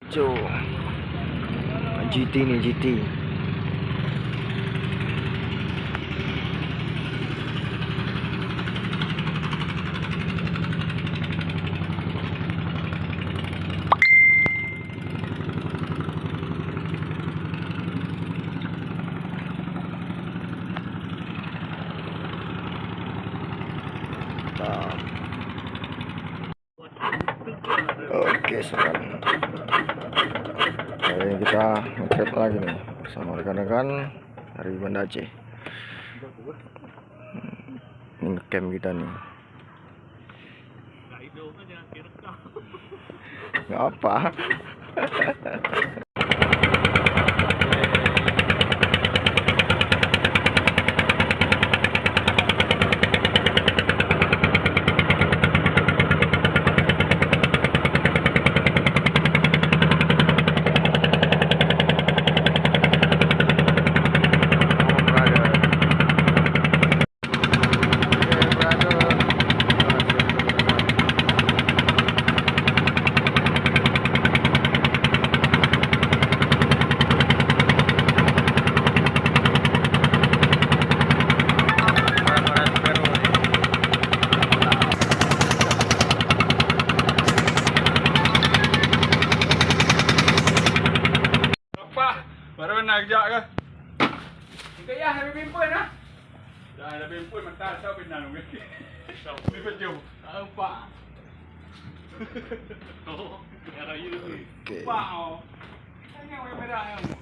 hijau. GT ni GT. Okey, sekarang hari ini kita nge-trip lagi nih bersama rekan-rekan dari Banda Aceh. Ini camp kita nih. Nggak apa. Baru nak kejap ke? Kita ya habis pimpun ah. Dah habis pimpun mentah siapa pinang ni. Siapa ni baju? Nampak. Oh, cara you tu. Okey. Nampak oh. Tengok yang merah yang.